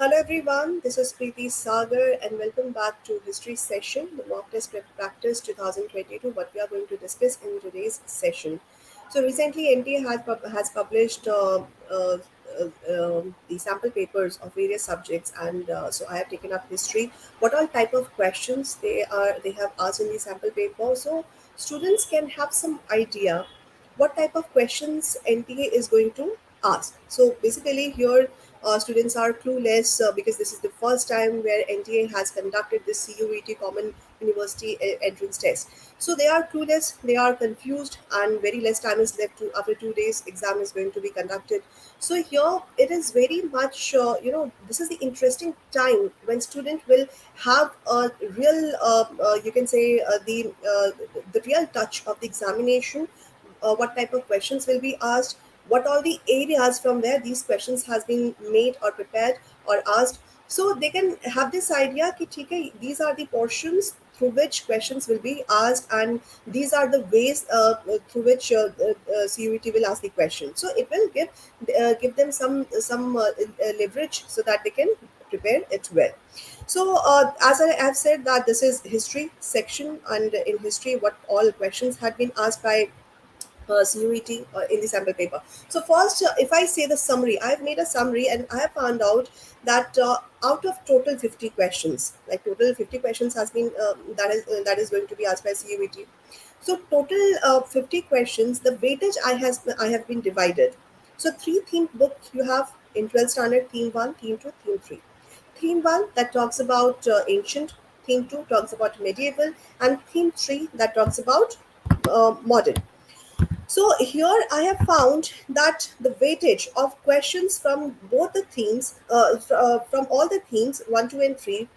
Hello everyone, this is Preeti Sagar and welcome back to History Session, the mock test practice 2022, what we are going to discuss in today's session. So recently NTA has published the sample papers of various subjects and so I have taken up history. What all type of questions they have asked in the sample paper, so students can have some idea what type of questions NTA is going to ask. So basically, here students are clueless because this is the first time where NTA has conducted this CUET Common University Entrance Test. So they are clueless, they are confused, and very less time is left. After 2 days, exam is going to be conducted. So here it is very much, this is the interesting time when student will have a real, you can say, the real touch of the examination, what type of questions will be asked, what all the areas from where these questions has been made or prepared or asked. So they can have this idea कि ठीक है, these are the portions through which questions will be asked and these are the ways through which CUET will ask the question. So it will give them some leverage so that they can prepare it well. So as I have said that this is history section, and in history what all questions had been asked by CUET in the sample paper. So first, if I say the summary, I have made a summary and I have found out that out of total 50 questions, like total 50 questions has been that is going to be asked by CUET. So total 50 questions, the weightage I have been divided. So three theme book you have in 12th standard: theme 1, theme 2, theme 3. Theme 1 that talks about ancient, theme 2 talks about medieval, and theme 3 that talks about modern. So here I have found that the weightage of questions from both the themes, from all the themes 1, 2, and 3,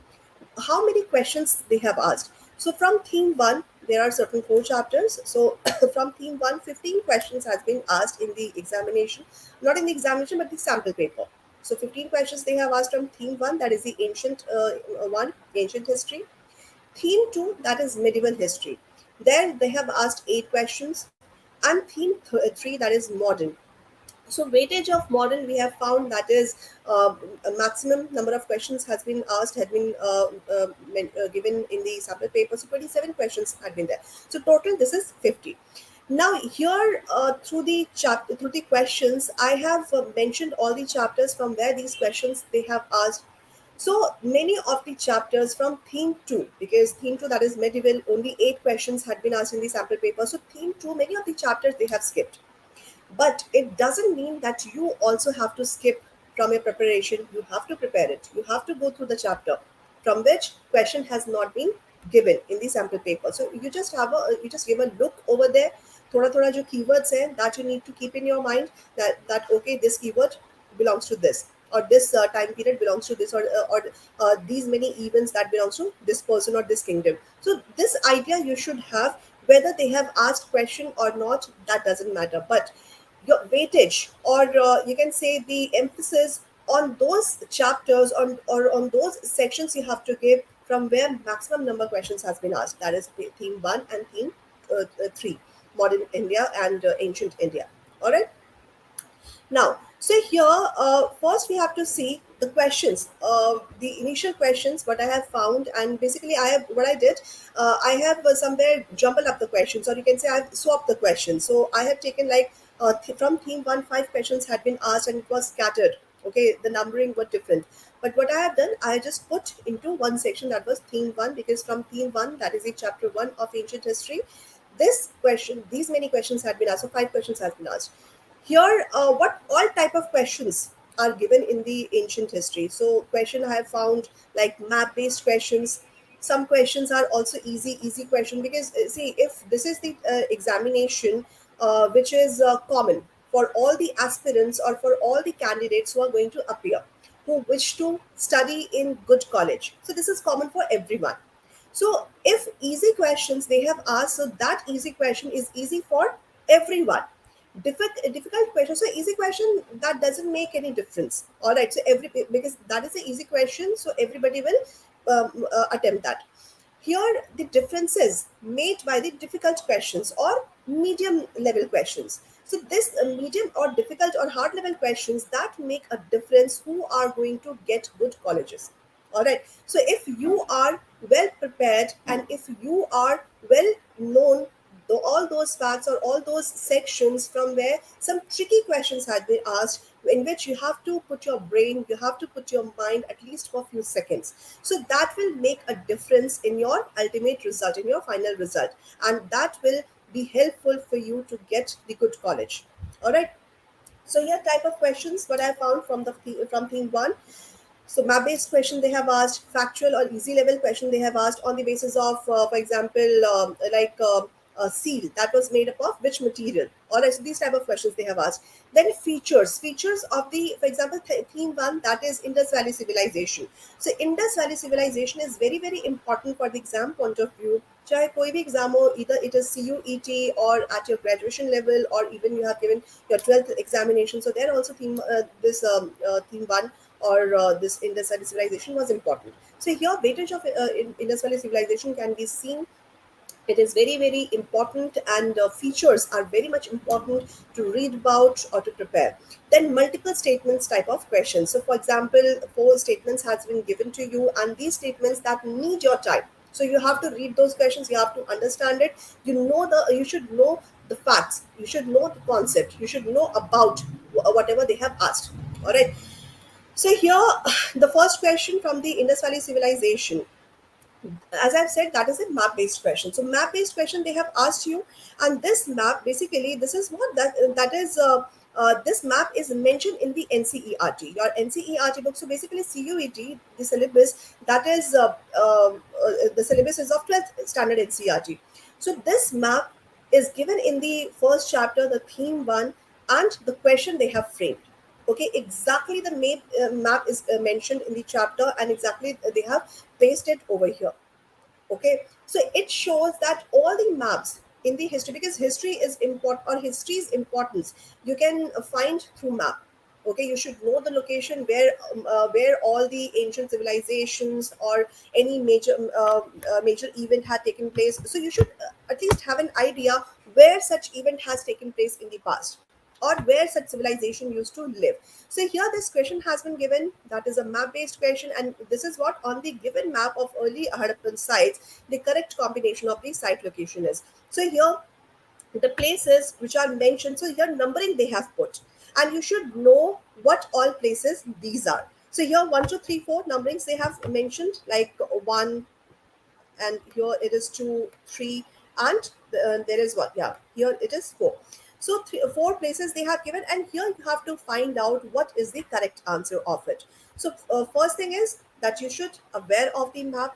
how many questions they have asked. So from theme 1, there are certain 4 chapters. So from theme 1, 15 questions has been asked in the examination, not in the examination, but the sample paper. So 15 questions they have asked from theme 1, that is the ancient one, ancient history. Theme 2, that is medieval history. There they have asked 8 questions, and theme 3, that is modern. So weightage of modern we have found that is a maximum number of questions has been asked, had been given in the sample paper. So 27 questions had been there. So total this is 50. Now here through the questions I have mentioned all the chapters from where these questions they have asked. So many of the chapters from theme 2, because theme 2 that is medieval, only 8 questions had been asked in the sample paper. So theme 2, many of the chapters they have skipped. But it doesn't mean that you also have to skip from your preparation. You have to prepare it. You have to go through the chapter from which question has not been given in the sample paper. So you just give a look over there. थोड़ा थोड़ा जो keywords है that you need to keep in your mind, that okay, this keyword belongs to this, or this time period belongs to this, or these many events that belongs to this person or this kingdom. So this idea you should have. Whether they have asked question or not, that doesn't matter, but your weightage, or you can say the emphasis on those chapters or on those sections you have to give from where maximum number of questions has been asked, that is theme 1 and theme 3, modern India and ancient India. All right. Now, so here, first we have to see the questions, the initial questions, what I have found, and basically what I did, I have somewhere jumbled up the questions, or you can say I've swapped the questions. So I have taken like from theme 1, 5 questions had been asked and it was scattered. Okay, the numbering were different. But what I have done, I just put into one section that was theme 1, because from theme 1, that is the chapter 1 of ancient history, these many questions had been asked. So 5 questions has been asked. Here, what all type of questions are given in the ancient history? So question I have found like map based questions. Some questions are also easy question, because see, if this is the examination which is common for all the aspirants or for all the candidates who are going to appear, who wish to study in good college, so this is common for everyone. So if easy questions they have asked, so that easy question is easy for everyone. Difficult question, so easy question, that doesn't make any difference. All right, so because that is an easy question, so everybody will attempt that. Here the differences made by the difficult questions or medium level questions. So this medium or difficult or hard level questions that make a difference who are going to get good colleges. All right. So if you are well prepared and if you are well known, all those facts or all those sections from where some tricky questions had been asked, in which you have to put your brain, you have to put your mind at least for a few seconds. So that will make a difference in your ultimate result, in your final result, and that will be helpful for you to get the good college. All right. So here type of questions what I found from from theme one. So map-based question they have asked, factual or easy level question they have asked on the basis of, for example, a seal that was made up of which material. All right, so these type of questions they have asked. Then features of the, for example, theme one, that is Indus Valley civilization. So Indus Valley civilization is very very important for the exam point of view. चाहे कोई भी exam हो, either it is CUET or at your graduation level, or even you have given your 12th examination. So there also theme one or this Indus Valley civilization was important. So here weightage of Indus Valley civilization can be seen. It is very very important, and features are very much important to read about or to prepare. Then multiple statements type of questions. So for example, four statements has been given to you, and these statements that need your time. So you have to read those questions, you have to understand it. You should know the facts, you should know the concept, you should know about whatever they have asked. All right. So here, the first question from the Indus Valley civilization, as I've said, that is a map-based question. So map-based question they have asked you, and this map basically this is what that is. This map is mentioned in the NCERT, your NCERT book. So basically, CUET, the syllabus that is the syllabus is of 12th standard NCERT. So this map is given in the first chapter, the theme one, and the question they have framed. Okay, exactly the map is mentioned in the chapter, and exactly they have pasted over here. Okay, so it shows that all the maps in the history, because history is important, or history's importance you can find through map. Okay, you should know the location where all the ancient civilizations or any major event had taken place. So you should at least have an idea where such event has taken place in the past, or where such civilization used to live. So here this question has been given, that is a map based question, and this is what on the given map of early Harappan sites the correct combination of the site location is. So here the places which are mentioned, so here numbering they have put, and you should know what all places these are. So here 1 2 3 4 numberings they have mentioned, like one, and here it is 2 3, and there is one, yeah, here it is four. So four places they have given, and here you have to find out what is the correct answer of it. So first thing is that you should aware of the map,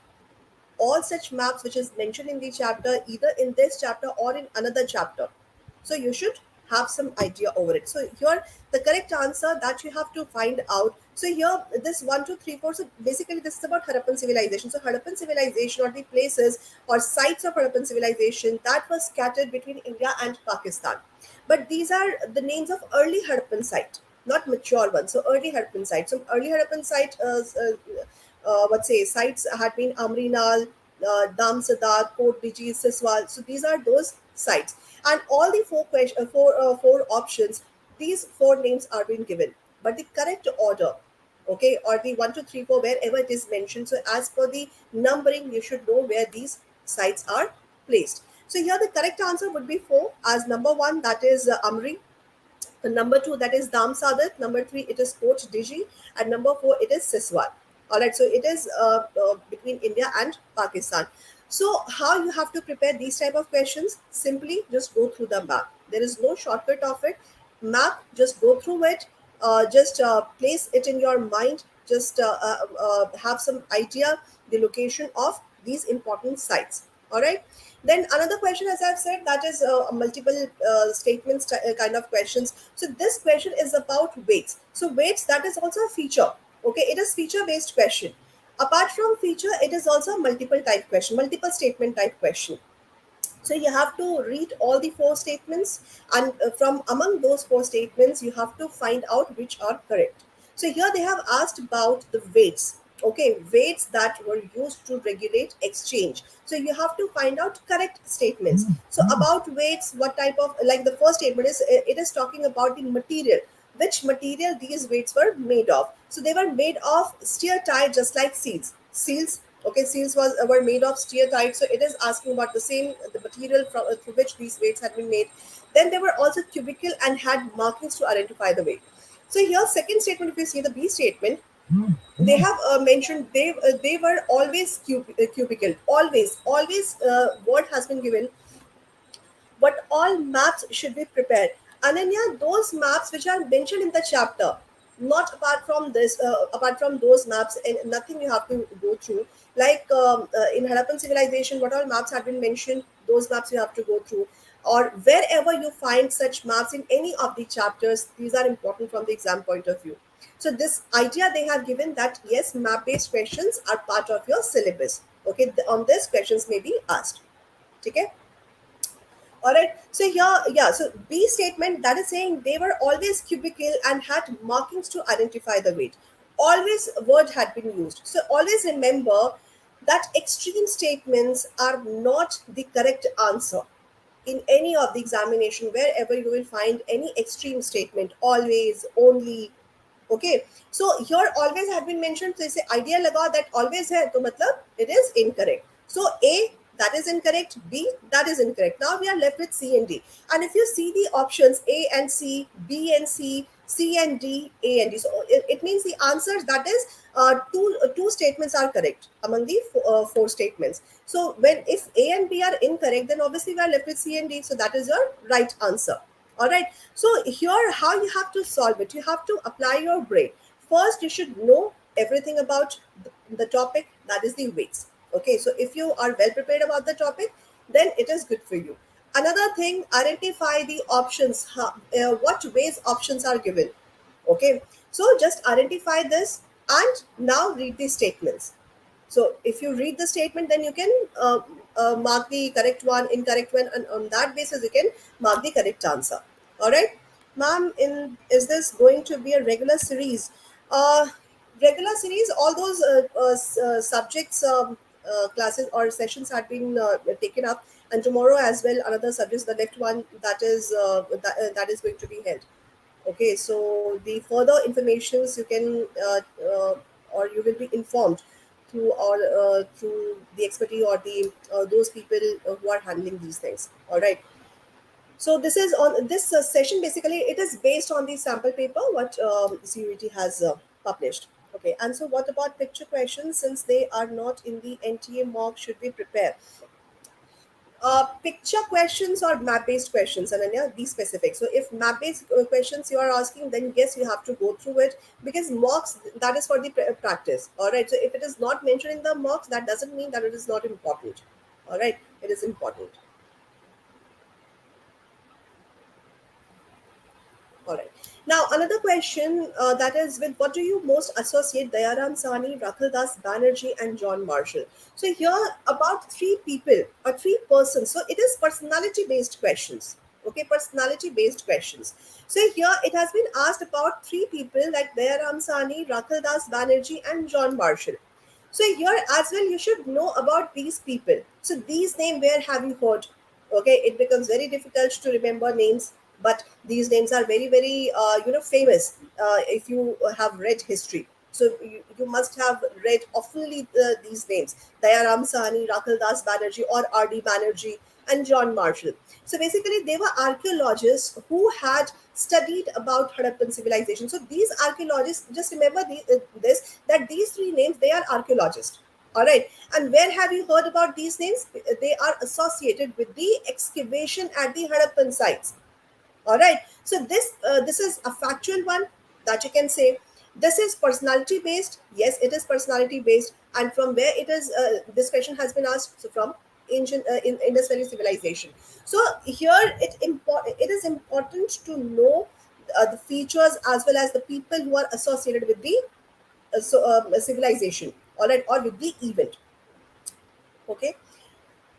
all such maps which is mentioned in the chapter, either in this chapter or in another chapter. So you should have some idea over it. So here the correct answer that you have to find out. So here this 1 2 3 4. So basically this is about Harappan civilization. So Harappan civilization, or the places or sites of Harappan civilization that was scattered between India and Pakistan. But these are the names of early Harappan site, not mature ones. So early Harappan site. So early Harappan site, what say sites had been Amrinal, Damsadar, Port Biji, Siswal. So these are those sites, and all the four options. These four names are being given, but the correct order, okay, or the 1 2 3 4 wherever it is mentioned. So as per the numbering, you should know where these sites are placed. So here the correct answer would be four, as number one that is Amri, number two that is Dam Sadat, number three it is Port Diji, and number four it is Siswal. All right, so it is between India and Pakistan. So how you have to prepare these type of questions? Simply just go through the map. There is no shortcut of it. Map, just go through it. Just place it in your mind. Just have some idea the location of these important sites. All right. Then another question, as I've said, that is multiple statements kind of questions. So this question is about weights. So weights, that is also a feature. Okay, it is feature based question. Apart from feature, it is also a multiple type question, multiple statement type question. So you have to read all the four statements, and from among those four statements, you have to find out which are correct. So here they have asked about the weights. Okay, weights that were used to regulate exchange. So you have to find out correct statements. So about weights, what type of, like the first statement is, it is talking about the material, which material these weights were made of. So they were made of steatite, just like seals. Okay, seals were made of steatite. So it is asking about the same, the material from through which these weights had been made. Then they were also cubical and had markings to identify the weight. So here, second statement, if you see the B statement, they have mentioned they were always cubical. Always word has been given, but all maps should be prepared. Ananya, those maps which are mentioned in the chapter, not apart from this, apart from those maps, and nothing you have to go through. Like in Harappan civilization, what all maps have been mentioned, those maps you have to go through. Or wherever you find such maps in any of the chapters, these are important from the exam point of view. So this idea they have given that yes, map-based questions are part of your syllabus. Okay, on this questions may be asked. Okay. All right. So here, yeah. So B statement that is saying they were always cubical and had markings to identify the weight. Always word had been used. So always remember that extreme statements are not the correct answer in any of the examination. Wherever you will find any extreme statement, always, only. Okay, so here always had been mentioned. So इसे idea लगा that always है तो मतलब it is incorrect. So A, that is incorrect. B, that is incorrect. Now we are left with C and D. And if you see the options A and C, B and C, C and D, A and D, so it means the answers, that is two statements are correct among the four statements. So when if A and B are incorrect, then obviously we are left with C and D. So that is your right answer. All right. So here, how you have to solve it? You have to apply your brain. First, you should know everything about the topic. That is the weights. Okay. So if you are well prepared about the topic, then it is good for you. Another thing, identify the options. What ways options are given. Okay. So just identify this and now read the statements. So if you read the statement, then you can mark the correct one, incorrect one, and on that basis you can mark the correct answer. All right, ma'am. In is this going to be a regular series? Uh, Regular series. All those subjects, classes or sessions had been taken up, and tomorrow as well another subject, the left one, that is going to be held. Okay, so the further informations you can or you will be informed through the expertise or the those people who are handling these things. All right. So this is on this session. Basically, it is based on the sample paper what CUET has published. Okay, and so what about picture questions? Since they are not in the NTA mock, should we prepare? Picture questions or map based questions, Ananya, be specific. So if map based questions you are asking, then yes, you have to go through it, because mocks, that is for the practice. All right. So if it is not mentioned in the mocks, that doesn't mean that it is not important. All right, it is important. All right. Now, another question that is with what do you most associate Dayaram Sani, Rakhal Das Banerjee, and John Marshall? So, here about three people or three persons. So, it is personality based questions. Okay, personality based questions. So, here it has been asked about three people like Dayaram Sani, Rakhal Das Banerjee, and John Marshall. So here as well, you should know about these people. So these names, where have you heard? Okay, it becomes very difficult to remember names, but these names are very, very, famous. If you have read history, so you must have read oftenly these names: Dayaram Sahni, Rakhal Das Banerjee, or R.D. Banerjee, and John Marshall. So basically, they were archaeologists who had studied about Harappan civilization. So these archaeologists, just remember this, that these three names, they are archaeologists. All right. And where have you heard about these names? They are associated with the excavation at the Harappan sites. All right. So this is a factual one that you can say. This is personality based. Yes, it is personality based. And from where it is, this question has been asked. So from ancient in Indus Valley civilization. So here it is important to know the features as well as the people who are associated with the civilization. All right, or with the event. Okay.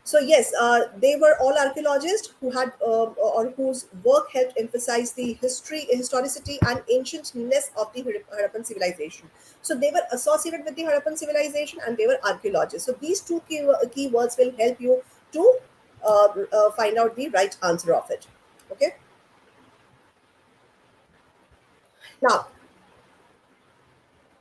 So yes, they were all archaeologists who had or whose work helped emphasize the historicity, and ancientness of the Harappan civilization. So they were associated with the Harappan civilization, and they were archaeologists. So these two key words will help you to find out the right answer of it. Okay. Now,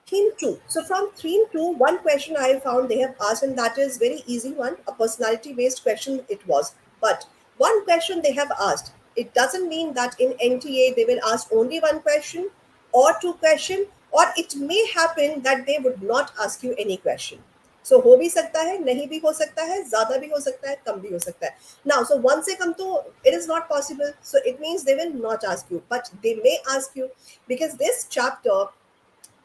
theme two. So from theme two, one question I found they have asked, and that is very easy one, a personality based question it was. But one question they have asked, it doesn't mean that in NTA they will ask only one question or two question, or it may happen that they would not ask you any question. So हो भी सकता है, नहीं भी हो सकता है, ज़्यादा भी हो सकता है, कम भी हो सकता है. Now, so one से कम तो it is not possible. So it means they will not ask you, but they may ask you, because this chapter,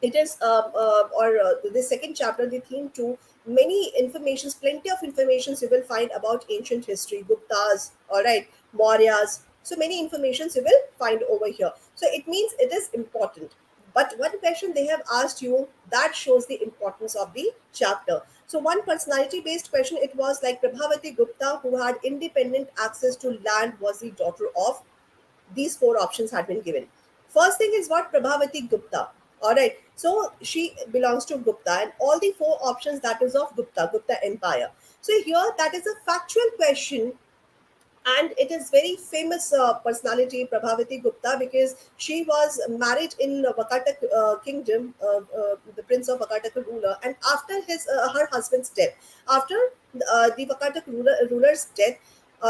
it is or the second chapter, the theme two, many informations, plenty of informations you will find about ancient history, Guptas, all right, Mauryas. So many informations you will find over here. So it means it is important. But one question they have asked you that shows the importance of the chapter. So one personality based question, it was like Prabhavati Gupta, who had independent access to land, was the daughter of, these four options had been given. First thing is what, Prabhavati Gupta. All right. So she belongs to Gupta, and all the four options that is of Gupta Empire. So here that is a factual question, and it is very famous personality, Prabhavati Gupta, because she was married in Vakatak kingdom, the prince of Vakatak ruler, and after his her husband's death, after the Vakatak ruler's death,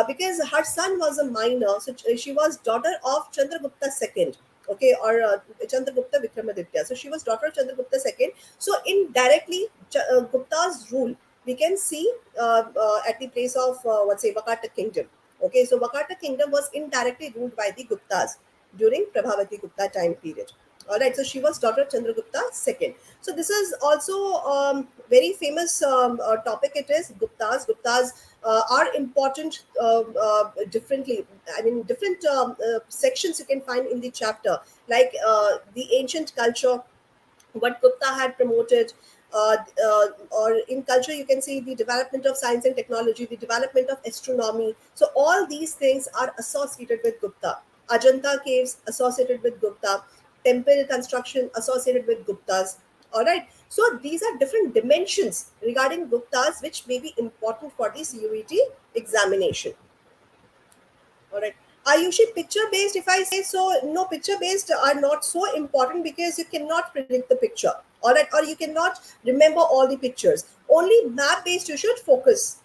because her son was a minor, so she was daughter of Chandragupta II. Okay, or Chandragupta Vikramaditya. So she was daughter of Chandragupta II. So indirectly, Gupta's rule we can see at the place of what's say Vakata kingdom. Okay, so Vakata kingdom was indirectly ruled by the Guptas during Prabhavati Gupta time period. All right, so she was daughter of Chandragupta II. So this is also very famous topic. It is Guptas. Guptas are important differently. I mean, different sections you can find in the chapter, like the ancient culture, what Gupta had promoted. Or in culture, you can see the development of science and technology, the development of astronomy. So all these things are associated with Gupta. Ajanta caves associated with Gupta, temple construction associated with Guptas. All right. So these are different dimensions regarding Guptas, which may be important for the CUET examination. All right. Are usually picture based? If I say so, no, picture based are not so important because you cannot predict the picture. All right. Or you cannot remember all the pictures. Only map based you should focus.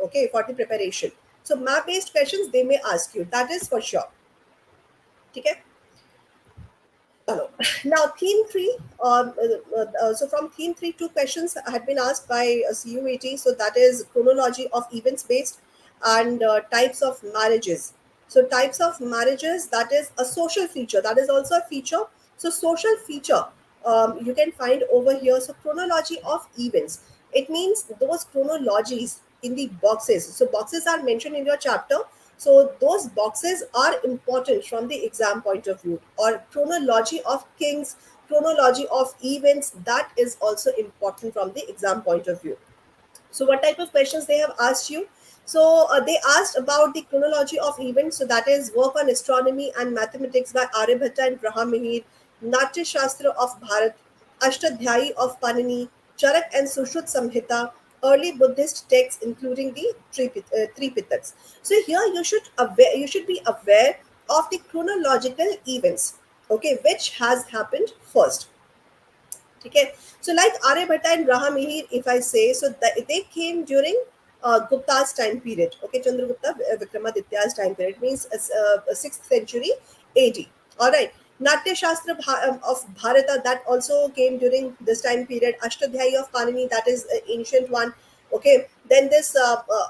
Okay, for the preparation. So map based questions they may ask you. That is for sure. Okay. Hello. Now, theme three. So from theme three, two questions had been asked by CUAT. So that is chronology of events based, and types of marriages. So types of marriages, that is a social feature. That is also a feature. So social feature you can find over here. So chronology of events. It means those chronologies in the boxes. So boxes are mentioned in your chapter. So those boxes are important from the exam point of view. Or chronology of kings, chronology of events, that is also important from the exam point of view. So what type of questions they have asked you? So they asked about the chronology of events. So that is work on astronomy and mathematics by Aryabhatta and Graham Mahir, Natya Shastra of Bharat, Ashtadhyayi of Panini, Charak and Sushruta Samhita, early Buddhist texts including the Tripitaks. So here you should be aware of the chronological events, okay, which has happened first. Okay, so like Aryabhatta and Rahamihir, if I say, so that they came during Gupta's time period. Okay, Chandragupta Vikramaditya's time period, means 6th century AD. All right. Natya Shastra of Bharata, that also came during this time period. Ashtadhyayi of Panini, that is an ancient one. Okay, then this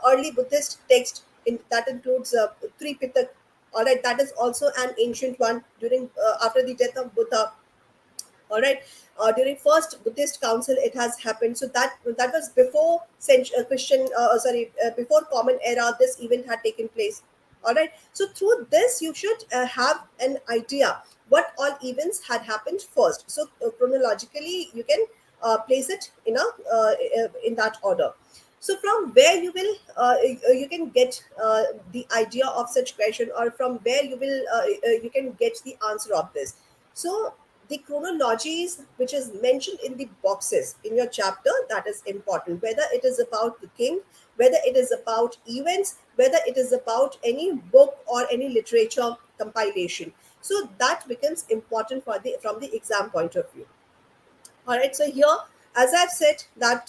early Buddhist text that includes Tripitak. All right, that is also an ancient one during after the death of Buddha. All right, during first Buddhist council it has happened. So that was before Christian, sorry, before common era, this event had taken place. All right, so through this you should have an idea what all events had happened first. So chronologically you can place it in that order. So from where you will you can get the idea of such question, or from where you will you can get the answer of this. So the chronologies which is mentioned in the boxes in your chapter, that is important, whether it is about the king, whether it is about events, whether it is about any book or any literature compilation. So that becomes important for the from the exam point of view. All right, so here, as I've said, that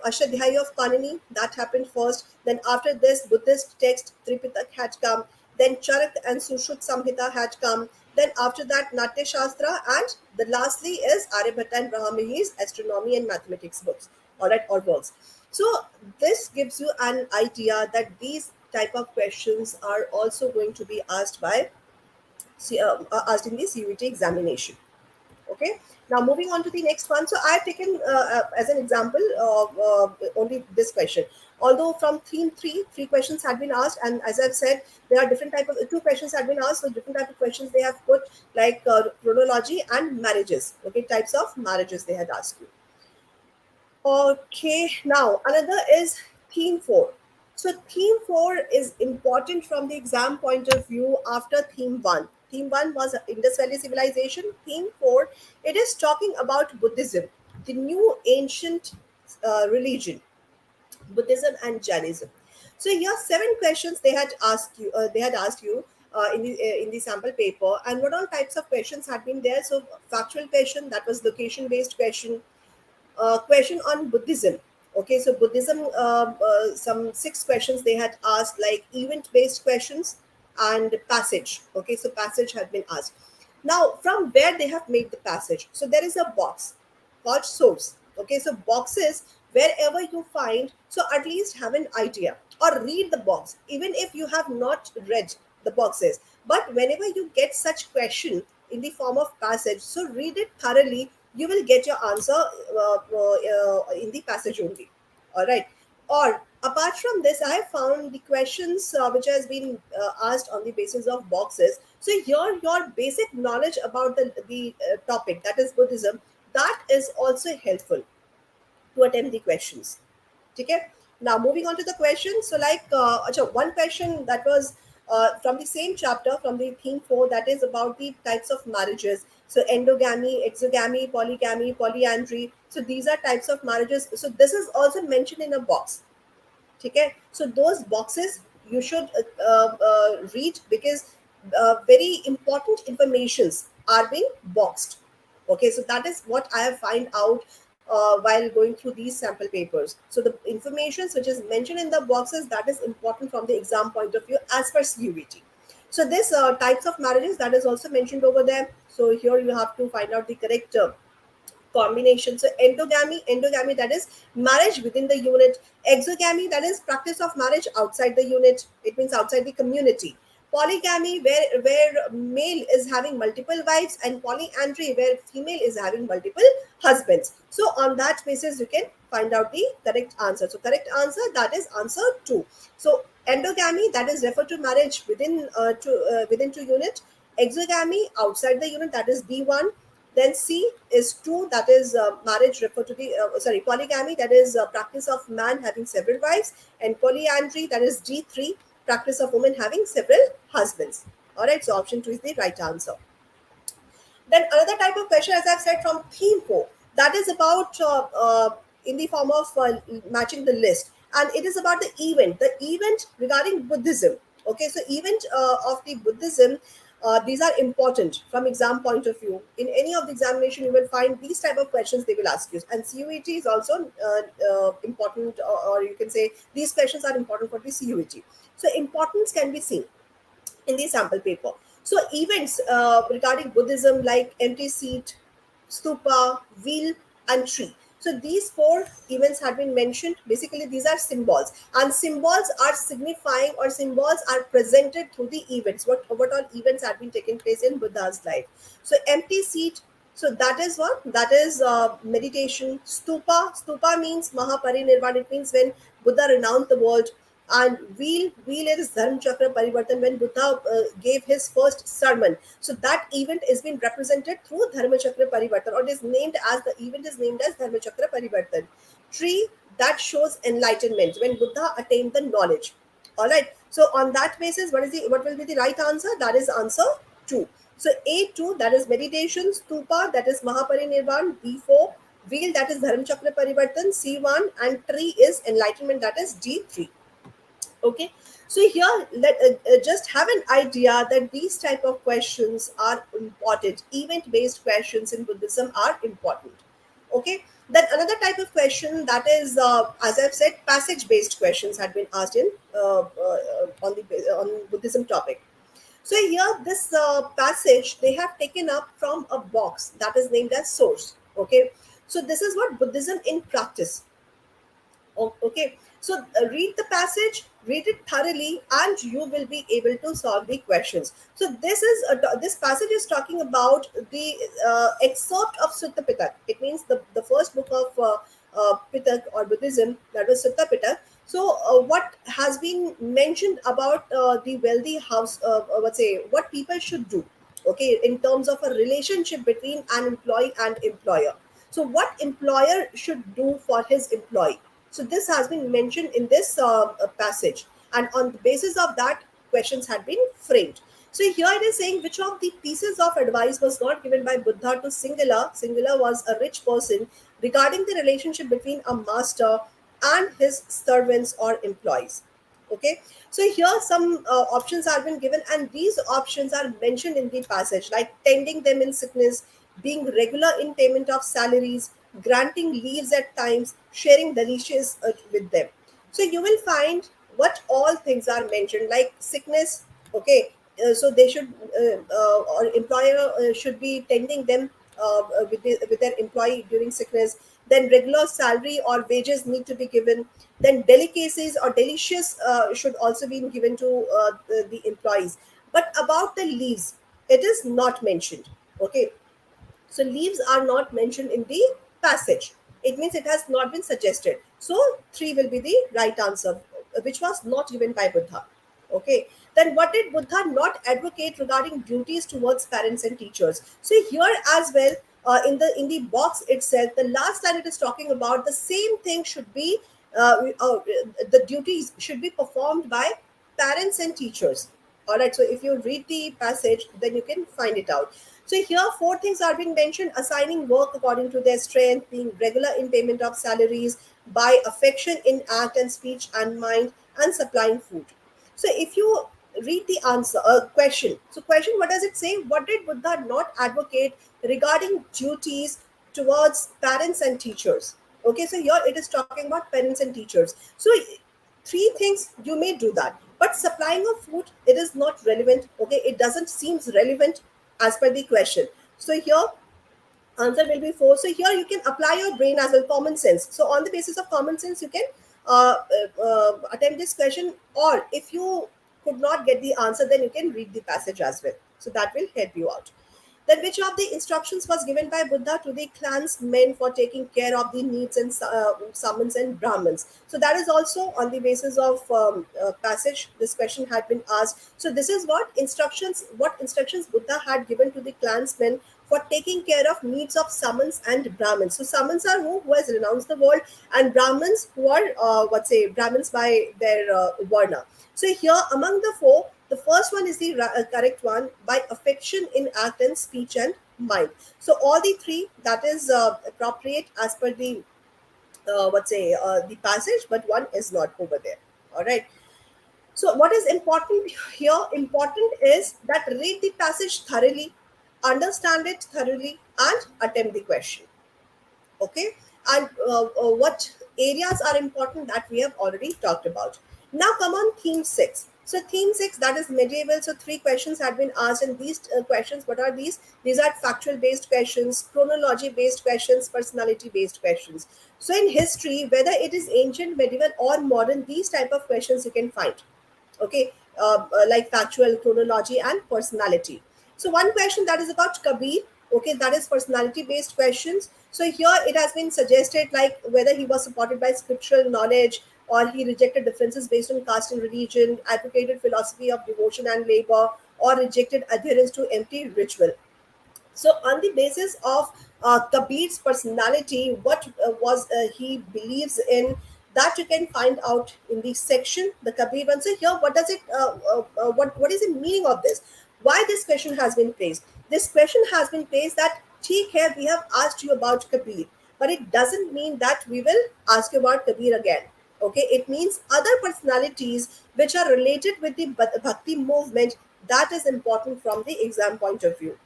Ashadhyayi of Panini, that happened first. Then after this, Buddhist text Tripitak had come. Then Charak and Sushruta Samhita had come. Then after that, Natya Shastra, and the lastly is Aryabhatta and Brahmini's astronomy and mathematics books. All right, or works. So this gives you an idea that these type of questions are also going to be asked by asked in the CUET examination. Okay, now moving on to the next one. So I've taken as an example only this question. Although from theme three questions had been asked, and as I've said, there are different type of two questions had been asked. So different type of questions they have put, like chronology and marriages. Okay, types of marriages they had asked you. Okay, now another is theme 4. So, theme 4 is important from the exam point of view after theme 1. Theme 1 was Indus Valley Civilization. Theme 4, it is talking about Buddhism, the new ancient religion, Buddhism and Jainism. So, here 7 questions they had asked you. They had asked you in the sample paper, and what all types of questions had been there. So, factual question, that was location based question, question on Buddhism. Okay, so Buddhism, some 6 questions they had asked, like event based questions and passage. Okay, so passage had been asked. Now, from where they have made the passage? So there is a box called source. Okay, so boxes, wherever you find, so at least have an idea or read the box, even if you have not read the boxes. But whenever you get such question in the form of passage, so read it thoroughly. You will get your answer in the passage only. All right. Or apart from this, I have found the questions which has been asked on the basis of boxes. So your basic knowledge about the topic, that is Buddhism, that is also helpful to attempt the questions. Okay. Now moving on to the question. So like one question that was from the same chapter, from the theme 4, that is about the types of marriages. So endogamy, exogamy, polygamy, polyandry. So these are types of marriages. So this is also mentioned in a box. Okay, so those boxes you should read, because very important informations are being boxed. Okay, so that is what I have find out while going through these sample papers. So the information which is mentioned in the boxes, that is important from the exam point of view as per CUET. So this types of marriages, that is also mentioned over there. So here you have to find out the correct combination. So endogamy, that is marriage within the unit. Exogamy, that is practice of marriage outside the unit. It means outside the community. Polygamy, where male is having multiple wives, and polyandry, where female is having multiple husbands. So on that basis, you can find out the correct answer. So correct answer, that is answer 2. So endogamy, that is refer to marriage within two unit. Exogamy, outside the unit, that is B1. Then C is 2, that is marriage refer to the polygamy, that is practice of man having several wives, and polyandry, that is D3, practice of women having several husbands. All right, so option 2 is the right answer. Then another type of question, as I've said, from theme 4, that is about in the form of matching the list, and it is about the event regarding Buddhism. Okay, so event of the Buddhism. These are important from exam point of view. In any of the examination, you will find these type of questions they will ask you, and CUET is also important, or you can say these questions are important for the CUET. So importance can be seen in the sample paper. So events regarding Buddhism, like empty seat, stupa, wheel, and tree. So these 4 events have been mentioned. Basically, these are symbols, and symbols are signifying, or symbols are presented through the events. What all events have been taking place in Buddha's life? So empty seat. So that is what? That is meditation. Stupa. Stupa means Mahaparinirvan. It means when Buddha renounced the world. And wheel is dharma chakra parivartan, when Buddha gave his first sermon. So that event is being represented through dharma chakra parivartan, or it is named as, the event is named as dharma chakra parivartan. Tree, that shows enlightenment, when Buddha attained the knowledge. All right. So on that basis, what will be the right answer? That is answer 2. So A2, that is meditation. Stupa, that is Mahaparinirvan. B4, wheel, that is Dharma Chakra Parivartan. C1, and tree is enlightenment, that is D3. Okay. So here, let just have an idea that these type of questions are important. Event based questions in Buddhism are important. Okay. Then another type of question, that is, as I've said, passage based questions had been asked in on Buddhism topic. So here, this passage they have taken up from a box that is named as source. Okay. So this is what Buddhism in practice. Okay. So read the passage, read it thoroughly, and you will be able to solve the questions. So this passage is talking about the excerpt of Sutta Pitak. It means the first book of Pitak or Buddhism, that was Sutta Pitak. So what has been mentioned about the wealthy house, let's say, what people should do, okay, in terms of a relationship between an employee and employer. So what employer should do for his employee. So this has been mentioned in this passage, and on the basis of that, questions had been framed. So here it is saying, which of the pieces of advice was not given by Buddha to Singala? Singala was a rich person, regarding the relationship between a master and his servants or employees. Okay. So here some options are been given, and these options are mentioned in the passage, like tending them in sickness, being regular in payment of salaries, granting leaves at times, sharing delicious with them. So you will find what all things are mentioned, like sickness. Okay. So they should or employer should be tending them with their employee during sickness. Then regular salary or wages need to be given. Then delicacies or delicious should also be given to the employees. But about the leaves, it is not mentioned. Okay. So leaves are not mentioned in the passage. It means it has not been suggested. So 3 will be the right answer, which was not given by Buddha. Okay. Then what did Buddha not advocate regarding duties towards parents and teachers? So here as well, in the box itself, the last line, it is talking about the same thing should be the duties should be performed by parents and teachers. All right. So if you read the passage, then you can find it out. So here, 4 things are being mentioned: assigning work according to their strength, being regular in payment of salaries, by affection in act and speech and mind, and supplying food. So if you read the answer, question. So question, what does it say? What did Buddha not advocate regarding duties towards parents and teachers? Okay, so here it is talking about parents and teachers. So 3 things you may do that, but supplying of food, it is not relevant. Okay, it doesn't seems relevant as per the question. So here answer will be 4. So here you can apply your brain as well, common sense. So on the basis of common sense, you can attempt this question, or if you could not get the answer, then you can read the passage as well. So that will help you out. Then which of the instructions was given by Buddha to the clansmen for taking care of the needs and summons and Brahmins? So that is also on the basis of passage. This question had been asked. So this is what instructions Buddha had given to the clansmen for taking care of needs of summons and Brahmins. So summons are who has renounced the world, and Brahmins who are Brahmins by their varna. So here among the 4, the first one is the correct one, by affection in act and speech and mind. So all the 3, that is appropriate as per the the passage, but one is not over there. All right. So what is important here? Important is that read the passage thoroughly, understand it thoroughly, and attempt the question. Okay. And what areas are important, that we have already talked about. Now come on theme 6. So theme 6, that is medieval. So 3 questions had been asked, and these questions, what are these are factual based questions, chronology based questions, personality based questions. So in history, whether it is ancient, medieval, or modern, these type of questions you can find. Okay. Like factual, chronology, and personality. So one question that is about Kabir. Okay, that is personality based questions. So here it has been suggested, like whether he was supported by scriptural knowledge, or he rejected differences based on caste and religion, advocated philosophy of devotion and labor, or rejected adherence to empty ritual. So, on the basis of Kabir's personality, what was he believes in, that you can find out in the section, the Kabir one. So, here, what does it? What is the meaning of this? Why this question has been placed? This question has been placed that ठीक है, we have asked you about Kabir, but it doesn't mean that we will ask you about Kabir again. Okay, it means other personalities which are related with the bhakti movement, that is important from the exam point of view.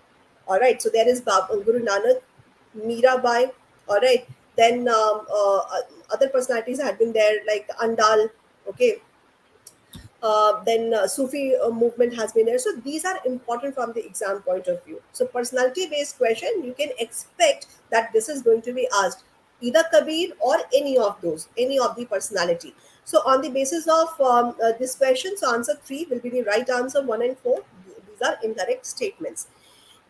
All right, so there is Guru Nanak, Mirabai. All right, then other personalities had been there like Andal. Okay, then Sufi movement has been there. So these are important from the exam point of view. So personality based question, you can expect that this is going to be asked either Kabir or any of those, any of the personality. So on the basis of this question, so answer 3 will be the right answer. 1 and 4, these are incorrect statements.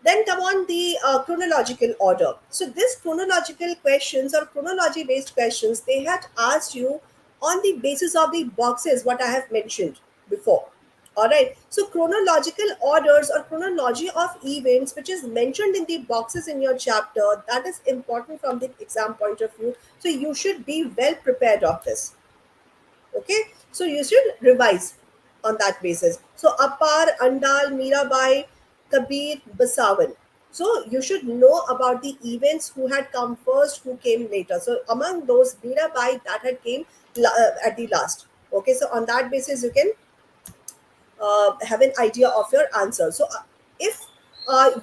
Then come on the chronological order. So this chronological questions or chronology based questions, they had asked you on the basis of the boxes what I have mentioned before. All right. So chronological orders or chronology of events which is mentioned in the boxes in your chapter, that is important from the exam point of view. So you should be well prepared of this. Okay, so you should revise on that basis. So Apar, Andal, Mirabai, Kabir, Basavan. So you should know about the events who had come first, who came later. So among those, Mirabai that had came at the last. Okay, so on that basis you can have an idea of your answer. So if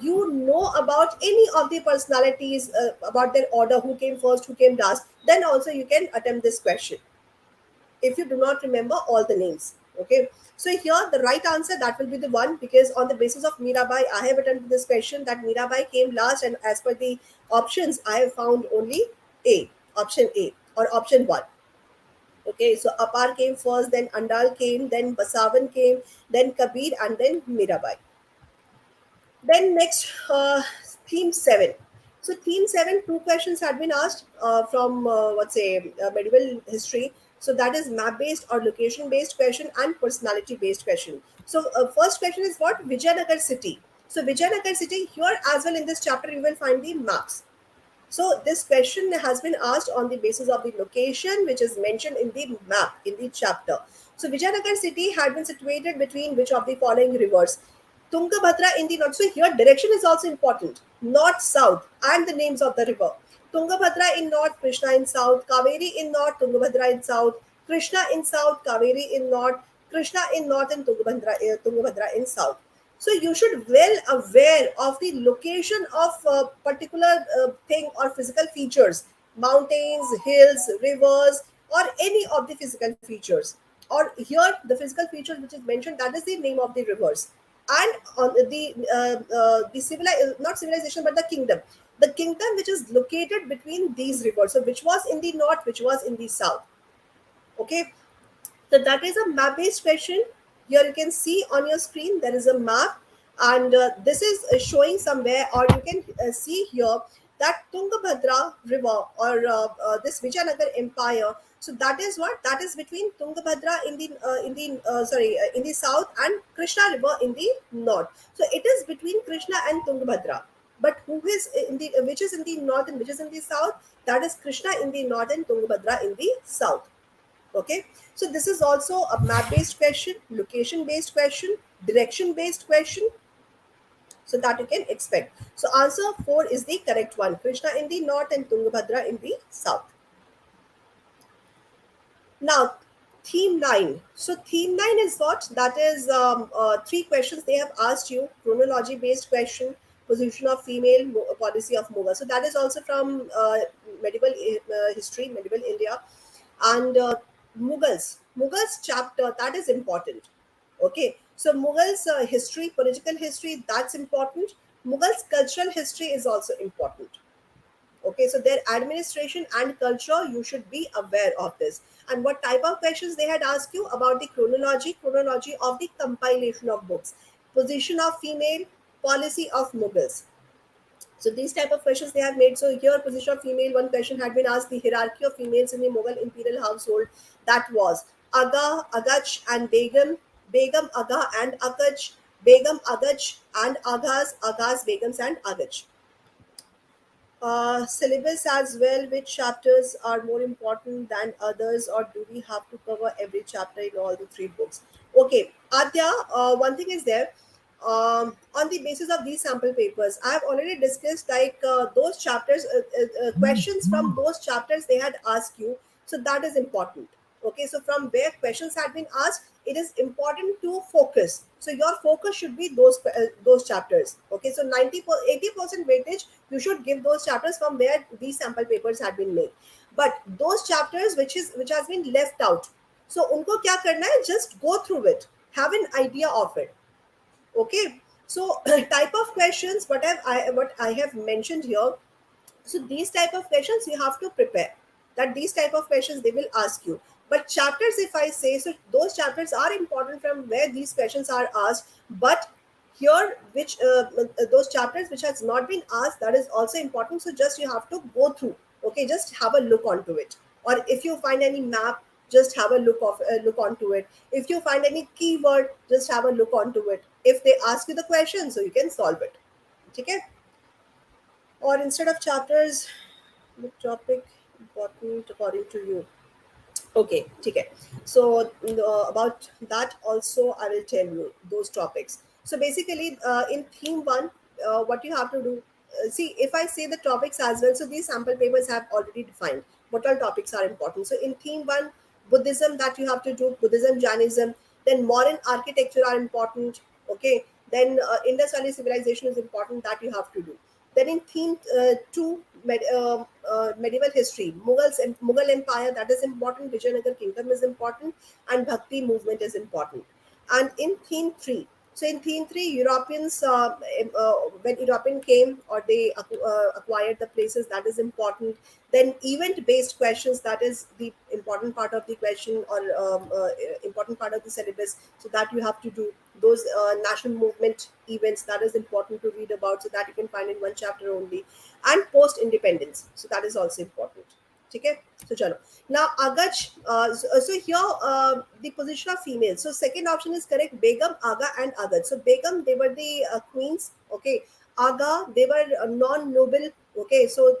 you know about any of the personalities, about their order, who came first, who came last, then also you can attempt this question if you do not remember all the names. Okay. So here the right answer that will be the one, because on the basis of Mirabai, I have attempted this question that Mirabai came last, and as per the options, I have found only A, option A or option one. Okay, so Apar came first, then Andal came, then Basavan came, then Kabir, and then Mirabai. Then next, theme 7. So theme 7, two questions had been asked from what's say medieval history. So that is map based or location based question and personality based question. So first question is what? Vijayanagar city. So Vijayanagar city, here as well in this chapter you will find the maps. So this question has been asked on the basis of the location which is mentioned in the map in the chapter. So Vijayanagar city had been situated between which of the following rivers? Tungabhadra in the north. So here direction is also important. North, south, and the names of the river. Tungabhadra in north, Krishna in south, Kaveri in north, Tungabhadra in south, Krishna in south, Kaveri in north, Krishna in north, and Tungabhadra in south. So you should well aware of the location of a particular thing or physical features, mountains, hills, rivers, or any of the physical features. Or here the physical features which is mentioned, that is the name of the rivers. And on the not civilization but the kingdom which is located between these rivers. So which was in the north, which was in the south. Okay, so that is a map based question. Here you can see on your screen there is a map, and this is showing somewhere, or you can see here that Tungabhadra river or this Vijayanagar Empire. So that is what, that is between Tungabhadra in the in the south and Krishna river in the north. So it is between Krishna and Tungabhadra. But who is in the which is in the north and which is in the south? That is Krishna in the north and Tungabhadra in the south. Okay, so this is also a map based question, location based question, direction based question, so that you can expect. So answer 4 is the correct one. Krishna in the north and Tungabhadra in the south. Now, theme 9. So theme 9 is what? That is three questions they have asked you. Chronology based question, position of female, policy of Mughal. So that is also from medieval history, medieval India. And Mughals chapter, that is important. Okay, so Mughals history, political history, that's important. Mughals cultural history is also important. Okay, so their administration and culture, you should be aware of this. And what type of questions they had asked you about the chronology of the compilation of books, position of female, policy of Mughals. So these type of questions they have made. So here, position of female. One question had been asked: the hierarchy of females in the Mughal imperial household. That was Aga, Agach, and Begum, Begum, Aga, and Agach, Begum, Agach, and Agas, Agas, Begums, and Agach. Syllabus as well, which chapters are more important than others, or do we have to cover every chapter in all the three books? Okay, Adya, one thing is there. On the basis of these sample papers, I have already discussed like those chapters, questions from those chapters they had asked you, so that is important. Okay, so from where questions had been asked, it is important to focus. So your focus should be those chapters. Okay, so 80% weightage you should give those chapters from where these sample papers had been made. But those chapters which has been left out, so unko kya karna hai, just go through it, have an idea of it. Okay, so type of questions what I have mentioned here. So these type of questions you have to prepare, that these type of questions they will ask you. But chapters, if I say, so those chapters are important from where these questions are asked. But here, which those chapters which has not been asked, that is also important. So just you have to go through. Okay, just have a look onto it. Or if you find any map, just have a look onto it. If you find any keyword, just have a look onto it. If they ask you the question, so you can solve it. Okay. Or instead of chapters, the topic important according to you. Okay, okay. So about that also I will tell you those topics. So basically, in theme one, what you have to do. See, if I say the topics as well, so these sample papers have already defined what all topics are important. So in theme one, Buddhism that you have to do, Buddhism, Jainism. Then modern architecture are important. Okay. Then Indus Valley civilization is important, that you have to do. Then in theme two, medieval history, Mughal Empire, that is important. Vijayanagar Kingdom is important, and Bhakti movement is important. And in theme three, so in theme three, Europeans, when European came or they acquired the places, that is important. Then event-based questions, that is the important part of the question, or important part of the syllabus. So that you have to do those national movement events. That is important to read about, so that you can find in one chapter only. And post-independence. So that is also important. Okay, so chalo. Now Agach, so here the position of females. So second option is correct. Begum, Aga, and Agach. So Begum, they were the queens. Okay, Aga, they were non-noble. Okay, so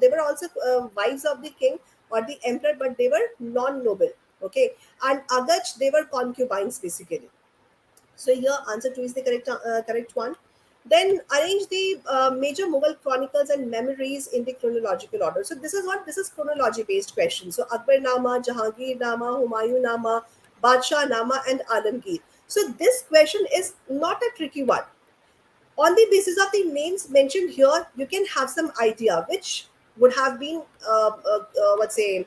they were also wives of the king or the emperor, but they were non-noble. Okay, and Agach, they were concubines basically. So here, answer two is the correct one. Then arrange the major Mughal chronicles and memories in the chronological order. So this is chronology based question. So Akbar Nama, Jahangir Nama, Humayun Nama, Badshah Nama, and Alamgir. So this question is not a tricky one. On the basis of the names mentioned here, you can have some idea which would have been, let's say,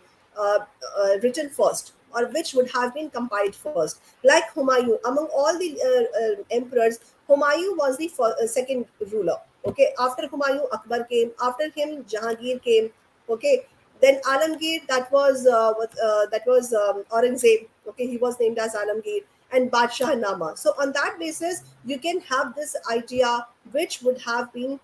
written first, or which would have been compiled first. Like Humayun, among all the emperors, Humayun was the second ruler. Okay, after Humayun, Akbar came. After him, Jahangir came. Okay, then Alamgir, that was Aurangzeb. Okay, he was named as Alamgir, and Badshah Nama. So on that basis, you can have this idea which would have been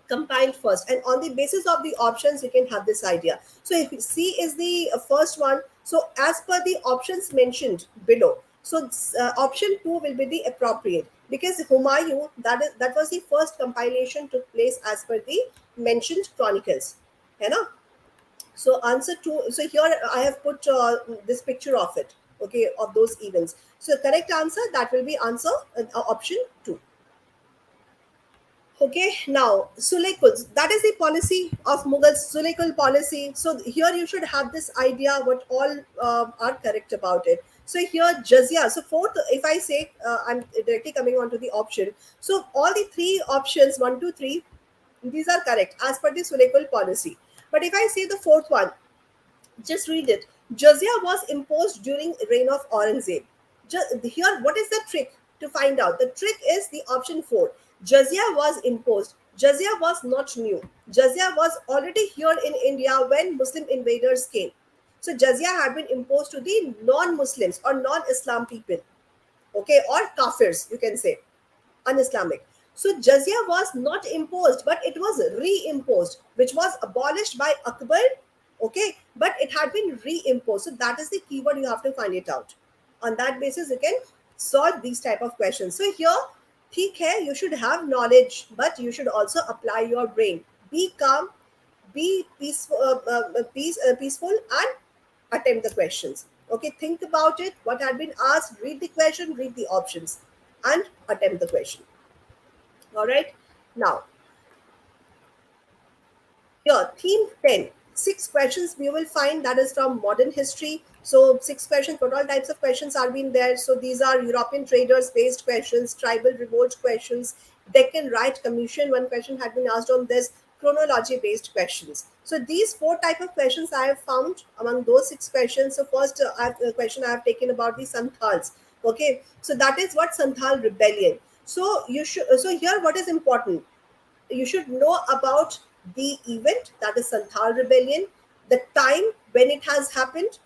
compiled first, and on the basis of the options, you can have this idea. So if C is the first one, so as per the options mentioned below, so option two will be the appropriate, because Humayun, that was the first compilation took place as per the mentioned chronicles. है ना? So answer two. So here I have put this picture of it. Okay, of those events. So correct answer, that will be answer option two. Okay, now Sulekuls, that is the policy of Mughals, Sulekul policy. So here you should have this idea what all are correct about it. So here jizya. So fourth, if I say I'm directly coming on to the option. So all the three options, one, two, three, these are correct as per the Sulekul policy. But if I say the fourth one, just read it. Jizya was imposed during reign of Aurangzeb. Here, what is the trick to find out? The trick is the option 4. Jizya was imposed. Jizya was not new. Jizya was already here in India when Muslim invaders came. So jizya had been imposed to the non-Muslims or non-Islam people. Okay, or kafirs, you can say, un-Islamic. So jizya was not imposed, but it was reimposed, which was abolished by Akbar. Okay, but it had been reimposed. So that is the keyword, you have to find it out. On that basis, you can solve these type of questions. So here, ठीक है, you should have knowledge, but you should also apply your brain. Be calm, be peaceful, and attempt the questions. Okay, think about it. What had been asked, read the question, read the options, and attempt the question. All right. Now, here, theme 10. Six questions we will find that is from modern history. So, six questions, what all types of questions are being there. So, these are European traders based questions, tribal revolt questions, Deccan Right Commission. One question had been asked on this, chronology based questions. So, these four type of questions I have found among those six questions. So, first question I have taken about the Santhals. Okay, so that is what Santhal rebellion. So, you should. So, here what is important, you should know about the event, that is Santhal rebellion, the time when it has happened,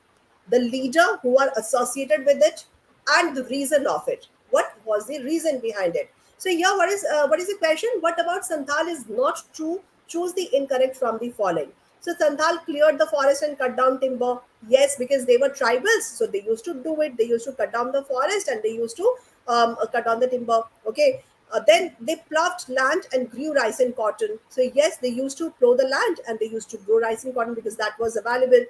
the leader who are associated with it, and the reason of it. What was the reason behind it? So here, what is the question? What about Santhal is not true? Choose the incorrect from the following. So Santhal cleared the forest and cut down timber. Yes, because they were tribals, so they used to do it. They used to cut down the forest and they used to cut down the timber. Okay. Then they ploughed land and grew rice and cotton. So yes, they used to plough the land and they used to grow rice and cotton because that was available.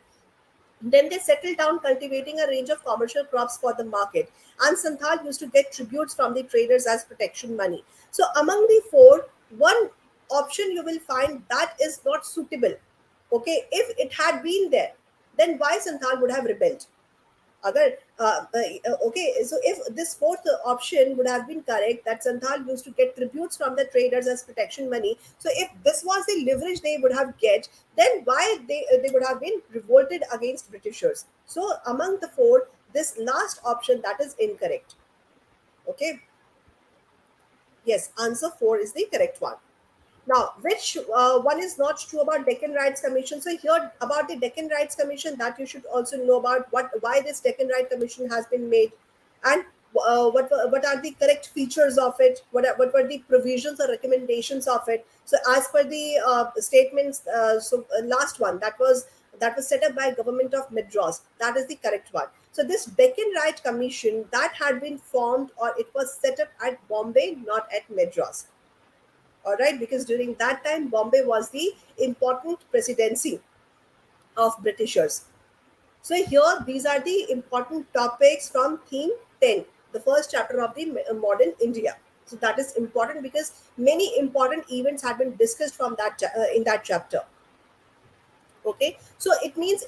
Then they settled down cultivating a range of commercial crops for the market. And Santhal used to get tributes from the traders as protection money. So among the four, one option you will find that is not suitable. Okay, if it had been there, then why Santhal would have rebelled? अगर okay, so if this fourth option would have been correct, that Santhal used to get tributes from the traders as protection money. So if this was the leverage they would have get, then why they would have been revolted against Britishers? So among the four, this last option, that is incorrect. Okay, yes, answer 4 is the correct one. Now, which one is not true about Deccan Rights Commission? So here about the Deccan Rights Commission, that you should also know about why this Deccan Rights Commission has been made, and what are the correct features of it? What were the provisions or recommendations of it? So as per the statements, last one, that was set up by government of Madras. That is the correct one. So this Deccan Rights Commission, that had been formed, or it was set up at Bombay, not at Madras. All right, because during that time Bombay was the important presidency of Britishers. So here these are the important topics from theme 10, the first chapter of the modern India. So that is important because many important events have been discussed from in that chapter. Okay, so it means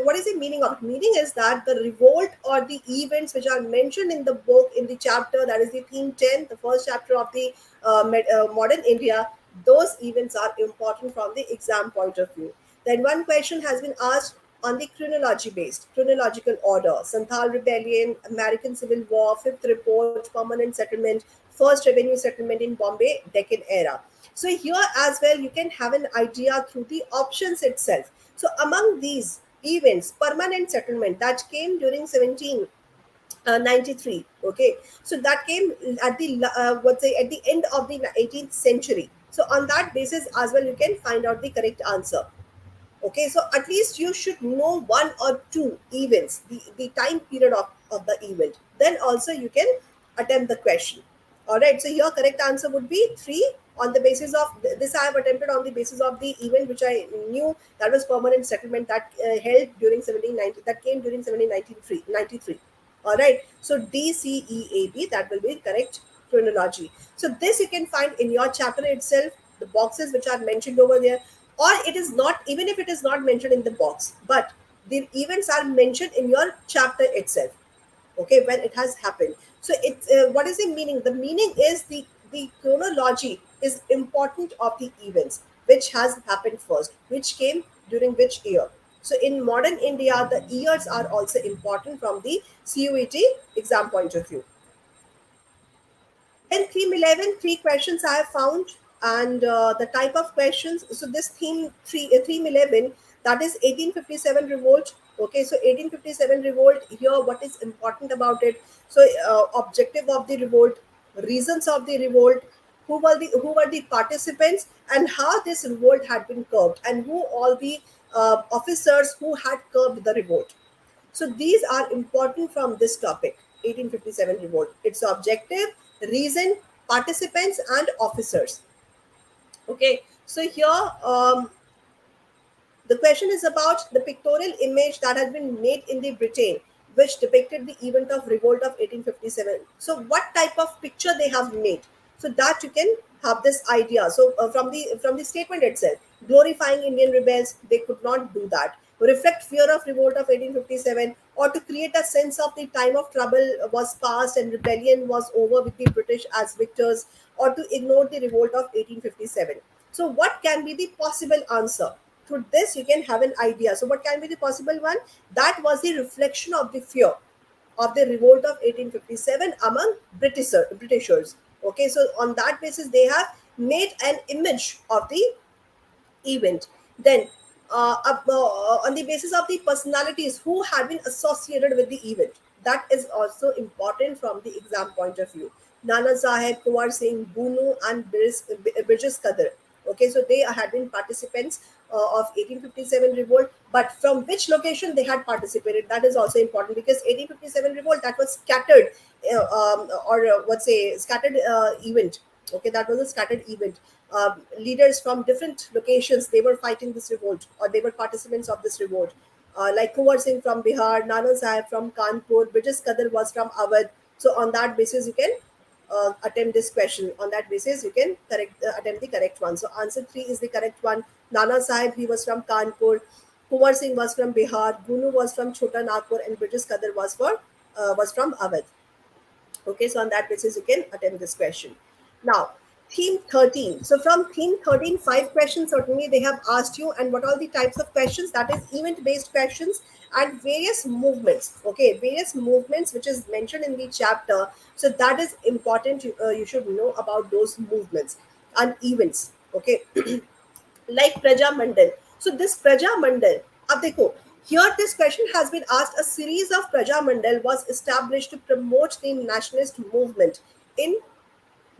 what is the meaning of it? Meaning is that the revolt or the events which are mentioned in the book, in the chapter, that is the theme 10, the first chapter of the modern India, those events are important from the exam point of view. Then one question has been asked on the chronology based, chronological order: Santhal rebellion, American civil war, fifth report, permanent settlement, first revenue settlement in Bombay, Deccan era. So here as well, you can have an idea through the options itself. So among these events, permanent settlement, that came during 1793. Okay, so that came at the what's say at the end of the 18th century. So on that basis as well, you can find out the correct answer. Okay, so at least you should know one or two events, the time period of the event. Then also you can attempt the question. All right, so your correct answer would be 3 on the basis of this. I have attempted on the basis of the event which I knew, that was permanent settlement, that held during 1790, that came during 1793. All right, so DCEAB, that will be correct chronology. So this you can find in your chapter itself, the boxes which are mentioned over there, or it is not, even if it is not mentioned in the box, but the events are mentioned in your chapter itself. Okay, when it has happened. So it's what is the meaning? The meaning is the chronology is important of the events which has happened first, which came during which year. So in modern India, the years are also important from the CUET exam point of view. Then theme 11, three questions I have found, and the type of questions. So this theme 11, that is 1857 revolt. Okay, so 1857 revolt. Here, what is important about it? So objective of the revolt, reasons of the revolt, who were the participants, and how this revolt had been curbed, and who all the officers who had curbed the revolt. So these are important from this topic, 1857 revolt. Its objective, reason, participants, and officers. Okay, so here the question is about the pictorial image that has been made in the Britain, which depicted the event of revolt of 1857. So, what type of picture they have made, so that you can have this idea. So, from the statement itself, glorifying Indian rebels, they could not do that. Reflect fear of revolt of 1857, or to create a sense of the time of trouble was past and rebellion was over with the British as victors, or to ignore the revolt of 1857. So, what can be the possible answer? Through this, you can have an idea. So, what can be the possible one? That was the reflection of the fear of the revolt of 1857 among Britishers. Okay, so on that basis, they have made an image of the event. Then, on the basis of the personalities who had been associated with the event, that is also important from the exam point of view. Nana Sahib, Kumar Singh, Bunu, and Birjes Kadar. Okay, so they had been participants of 1857 revolt, but from which location they had participated, that is also important, because 1857 revolt, that was scattered, or what say scattered event. Okay, that was a scattered event. Leaders from different locations, they were fighting this revolt, or they were participants of this revolt. Like Kumar Singh from Bihar, Nana Sahib from Kanpur, British Kadar was from Awadh. So on that basis, you can attempt this question. On that basis, you can attempt the correct one. So answer three is the correct one. Nana Sahib, he was from Kanpur. Kumar Singh was from Bihar. Bunu was from Chota Nagpur, and British Kadar was from Awadh. Okay, so on that basis, you can attempt this question. Now, theme 13. So from theme 13, five questions certainly they have asked you, and what are the types of questions? That is event-based questions and various movements. Okay, various movements which is mentioned in the chapter. So that is important. You should know about those movements and events. Okay, like Praja Mandal. So this Praja Mandal, ab dekho, here this question has been asked. A series of Praja Mandal was established to promote the nationalist movement. In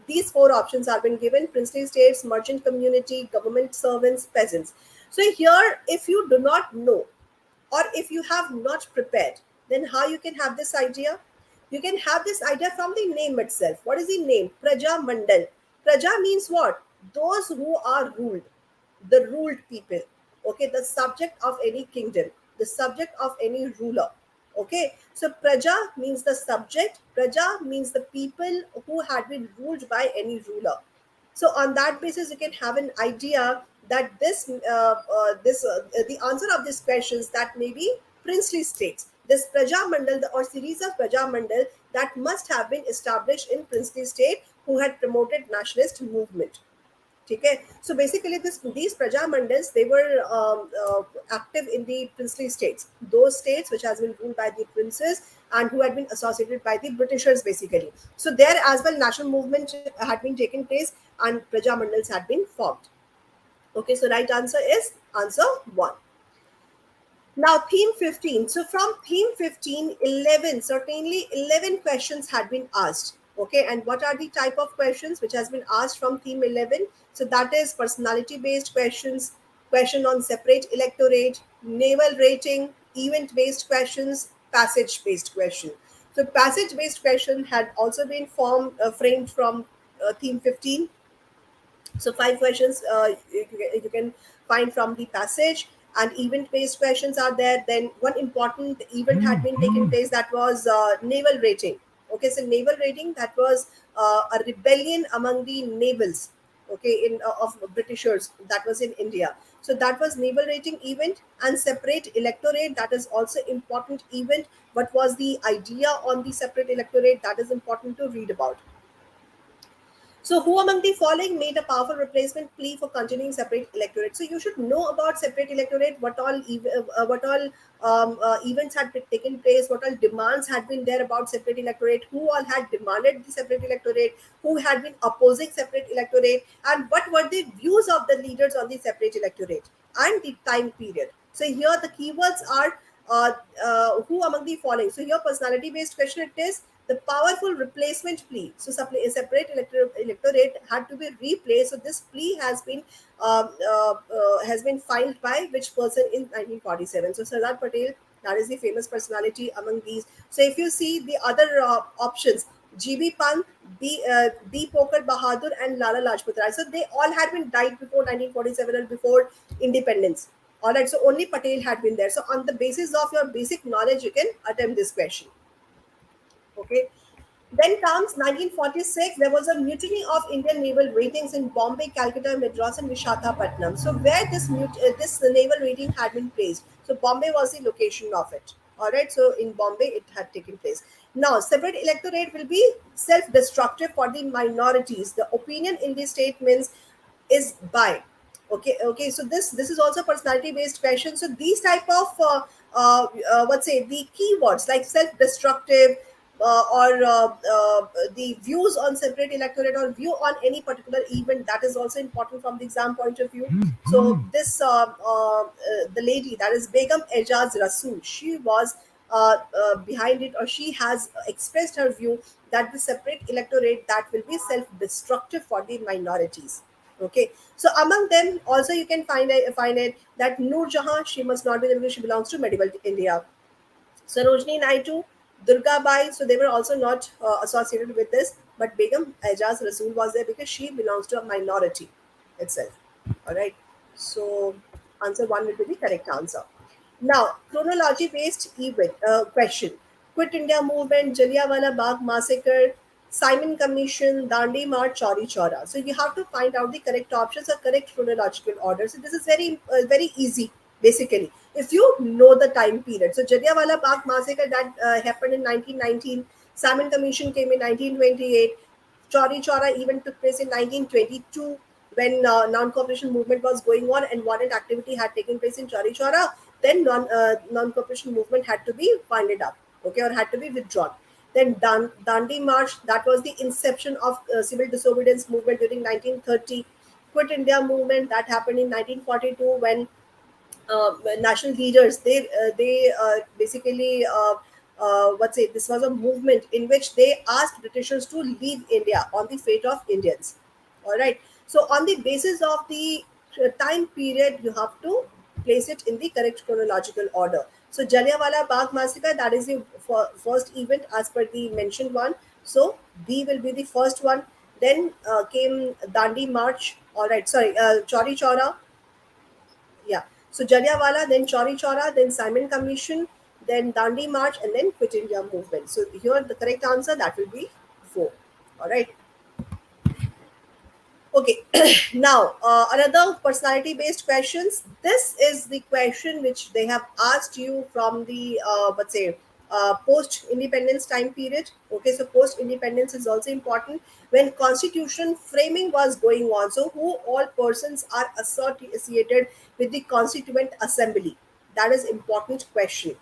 these four options are been given: princely states, merchant community, government servants, peasants. So here, if you do not know, or if you have not prepared, then how you can have this idea? You can have this idea from the name itself. What is the name? Praja Mandal. Praja means what? Those who are ruled, the ruled people. Okay, the subject of any kingdom, the subject of any ruler. Okay, so Praja means the subject, Praja means the people who had been ruled by any ruler. So on that basis, you can have an idea that the answer of these questions, that may be princely states. This Praja Mandal, or series of Praja Mandal, that must have been established in princely state who had promoted nationalist movement. Okay, so basically these Praja Mandals, they were active in the princely states, those states which has been ruled by the princes and who had been associated by the Britishers basically. So there as well, national movement had been taken place and Praja Mandals had been formed. Okay, so right answer is answer 1. Now, theme 15. So, from theme 15, 11, certainly 11 questions had been asked. Okay, and what are the type of questions which has been asked from theme 11? So, that is personality based questions, question on separate electorate, naval rating, event based questions, passage based question. So, passage based question had also been framed from theme 15. So five questions you can find from the passage, and event-based questions are there. Then one important event had been taken place, that was naval rating. Okay, so naval rating, that was a rebellion among the navals. Okay, in of Britishers, that was in India. So that was naval rating event, and separate electorate, that is also important event. What was the idea on the separate electorate? That is important to read about. So, who among the following made a powerful replacement plea for continuing separate electorate? So, you should know about separate electorate. What all events had taken place. What all demands had been there about separate electorate. Who all had demanded the separate electorate. Who had been opposing separate electorate, and what were the views of the leaders on the separate electorate and the time period. So, here the keywords are uh, who among the following? So here personality based question it is the powerful replacement plea. So separate electorate had to be replaced. So this plea has been filed by which person in 1947? So Sardar Patel, that is the famous personality among these. So if you see the other options, GB Pant, D. Poker Bahadur, and Lala Lajpat Rai. So they all had been died before 1947 or before independence. All right, so only Patel had been there. So on the basis of your basic knowledge, you can attempt this question. Okay. Then comes 1946. There was a mutiny of Indian naval ratings in Bombay, Calcutta, Madras, and Vishakhapatnam. So where this naval rating had been placed. So Bombay was the location of it. All right. So in Bombay, it had taken place. Now, separate electorate will be self-destructive for the minorities. The opinion in these statements is by. Okay, so this is also personality based question. So these type of let's say the keywords like self destructive or the views on separate electorate or view on any particular event, that is also important from the exam point of view. So this the lady, that is Begum Ejaz Rasool, she was behind it, or she has expressed her view that the separate electorate that will be self destructive for the minorities. Okay, so among them also you can find it that Noor Jahan, she must not be there because she belongs to medieval India. Sarojini Naidu, Durga Bai, so they were also not associated with this, but Begum Ejaz Rasool was there because she belongs to a minority itself. All right, so answer one will be the correct answer. Now, chronology based event question: Quit India movement, Jallianwala Bagh massacre, Simon Commission, Dandi March, Chauri Chaura. So you have to find out the correct options or correct chronological order. So this is very easy basically if you know the time period. So Jallianwala Bagh massacre that happened in 1919. Simon Commission came in 1928. Chauri Chaura even took place in 1922 when non-cooperation movement was going on and violent activity had taken place in Chauri Chaura. Then non-cooperation movement had to be winded up, okay, or had to be withdrawn. Then Dandi March, that was the inception of civil disobedience movement during 1930. Quit India movement that happened in 1942 when national leaders they basically what say this was a movement in which they asked Britishers to leave India on the fate of Indians. All right. So on the basis of the time period, you have to place it in the correct chronological order. So Jallianwala Bagh massacre, that is the first event as per the mentioned one. So B will be the first one. Then came Dandi March. All right, sorry, Chauri Chaura, yeah. So Jallianwala, then Chauri Chaura, then Simon Commission, then Dandi March, and then Quit India movement. So here the correct answer that will be four. All right. Okay. Now another personality based questions. This is the question which they have asked you from the let's say post independence time period. Okay, so post independence is also important when constitution framing was going on. So who all persons are associated with the constituent assembly? That is important question.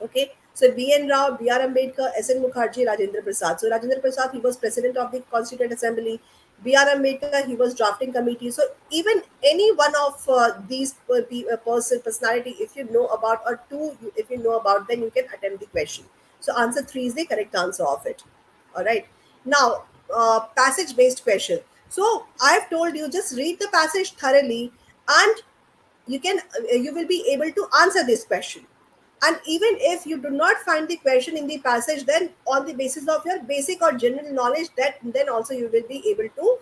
Okay, so B.N. Rao, B.R. Ambedkar, S.N. Mukherjee, Rajendra Prasad. So Rajendra Prasad, he was president of the Constituent Assembly. B.R. Ambedkar, he was drafting committee. So even any one of these personality, if you know about, or two, if you know about, then you can attempt the question. So answer three is the correct answer of it. All right. Now, passage based question. So I've told you just read the passage thoroughly, and you will be able to answer this question. And even if you do not find the question in the passage, then on the basis of your basic or general knowledge, that then also you will be able to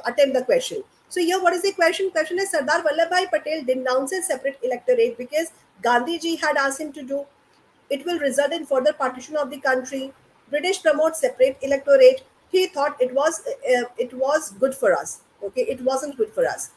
attempt the question. So here what is the question? Question is Sardar Vallabhbhai Patel denounces separate electorate because Gandhi ji had asked him to do. It will result in further partition of the country. British promote separate electorate. He thought it was good for us. Okay, it wasn't good for us.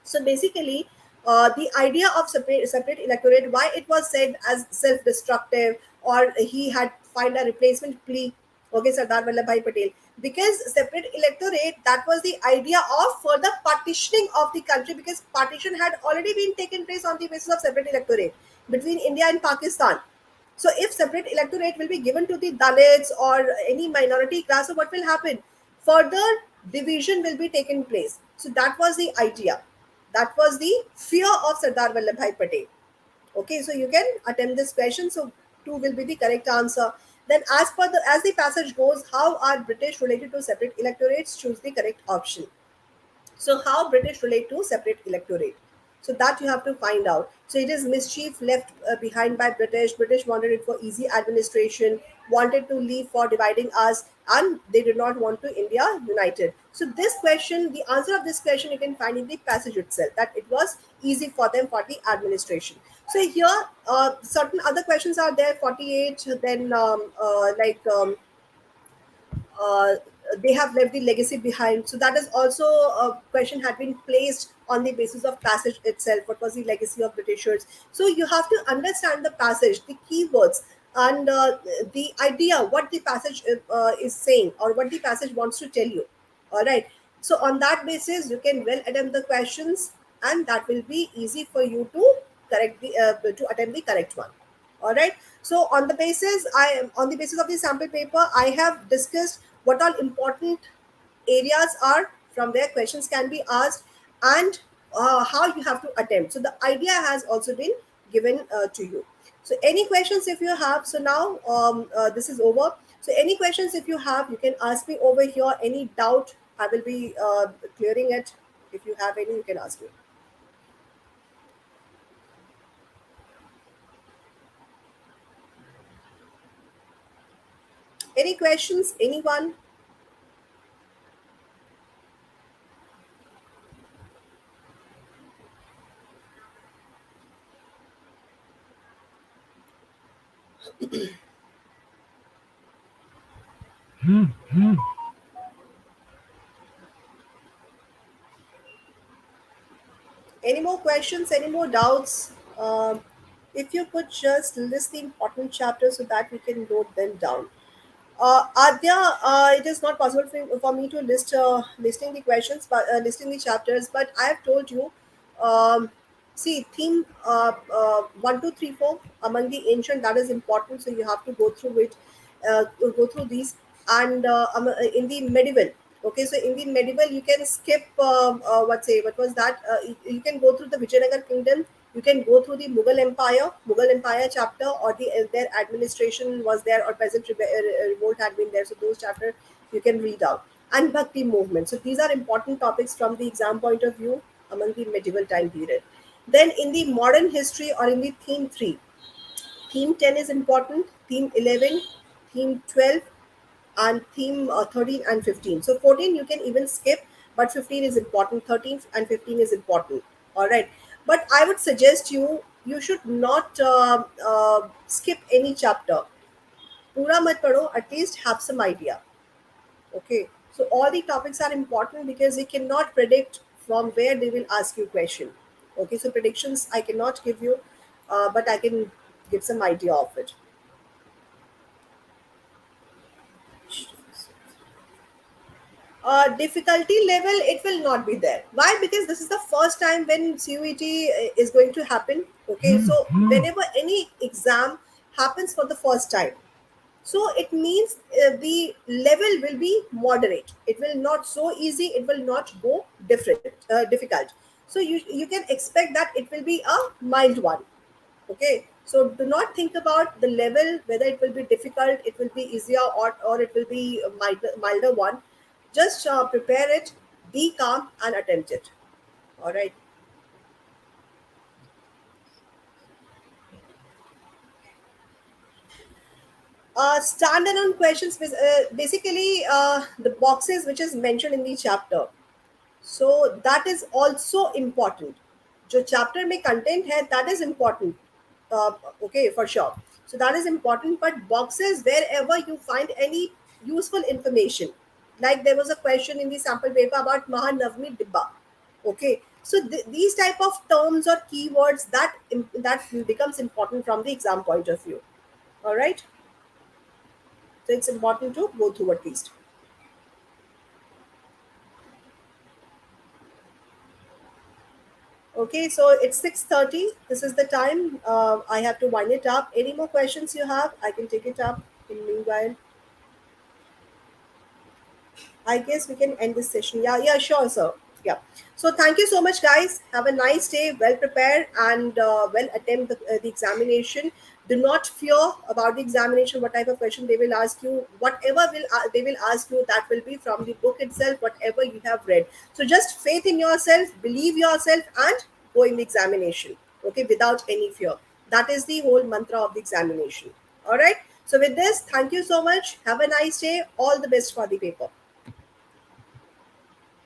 So basically, the idea of separate electorate, why it was said as self-destructive, or he had find a replacement plea. Okay, Sardar Vallabhbhai Patel, because separate electorate, that was the idea of further partitioning of the country, because partition had already been taken place on the basis of separate electorate between India and Pakistan. So if separate electorate will be given to the Dalits or any minority class, so what will happen? Further division will be taken place. So that was the idea. That was the fear of Sardar Vallabhbhai Patel. Okay, so you can attempt this question. So two will be the correct answer. Then, as the passage goes, how are British related to separate electorates? Choose the correct option. So, how British relate to separate electorate? So that you have to find out. So it is mischief left behind by British. British wanted it for easy administration, wanted to leave for dividing us, and they did not want to India united. So this question, the answer of this question, you can find in the passage itself that it was easy for them for the administration. So here, certain other questions are there. 48. Then uh, they have left the legacy behind. So that is also a question had been placed on the basis of passage itself. What was the legacy of Britishers? So you have to understand the passage, the keywords, and the idea what the passage is saying or what the passage wants to tell you. All right. So on that basis, you can well attempt the questions, and that will be easy for you to to attempt the correct one. All right. So on the basis of the sample paper, I have discussed what all important areas are from where questions can be asked, and how you have to attempt. So the idea has also been given to you. So any questions if you have? So now this is over. So any questions if you have, you can ask me over here. Any doubt, I will be clearing it. If you have any, you can ask me. Any questions? Anyone? Any more questions? Any more doubts? If you could just list the important chapters so that we can note them down. Adya, it is not possible for me to listing the questions, but listing the chapters. But I have told you, um, see theme 1, 2, 3, 4 among the ancient, that is important. So you have to go through it, go through these, and in the medieval. Okay, so in the medieval, you can skip what was that? You can go through the Vijayanagar kingdom. You can go through the Mughal Empire chapter, or their administration was there, or peasant revolt had been there. So those chapters you can read out, and Bhakti movement. So these are important topics from the exam point of view among the medieval time period. Then in the modern history or in the theme 3, theme 10 is important, theme 11, theme 12, and theme 13 and 15. So 14 you can even skip, but 15 is important, 13 and 15 is important. All right. But I would suggest you should not skip any chapter. Pura mat padho, at least have some idea. Okay. So all the topics are important because you cannot predict from where they will ask you question. Okay. So predictions I cannot give you, but I can give some idea of it. Difficulty level, it will not be there. Why? Because this is the first time when CUET is going to happen. Okay, so whenever any exam happens for the first time, so it means the level will be moderate. It will not so easy, it will not go difficult. So you can expect that it will be a mild one. Okay, so do not think about the level, whether it will be difficult, it will be easier, or it will be a milder one. Just prepare it, be calm, and attempt it. All right. Standalone questions, basically the boxes which is mentioned in the chapter. So that is also important. जो chapter में content है, that is important. uh, okay, for sure. So that is important, but boxes wherever you find any useful information, like there was a question in the sample paper about Mahanavmi Dibba. Okay, so these type of terms or keywords that becomes important from the exam point of view. All right, so it's important to go through at least. Okay, so it's 6:30. This is the time. I have to wind it up. Any more questions you have? I can take it up. In meanwhile, I guess we can end this session. Yeah, yeah, sure, sir. Yeah. So thank you so much, guys. Have a nice day. Well prepared and well attempt the examination. Do not fear about the examination. What type of question they will ask you, whatever will they will ask you, that will be from the book itself. Whatever you have read. So just faith in yourself, believe yourself, and go in the examination. Okay, without any fear. That is the whole mantra of the examination. All right. So with this, thank you so much. Have a nice day. All the best for the paper.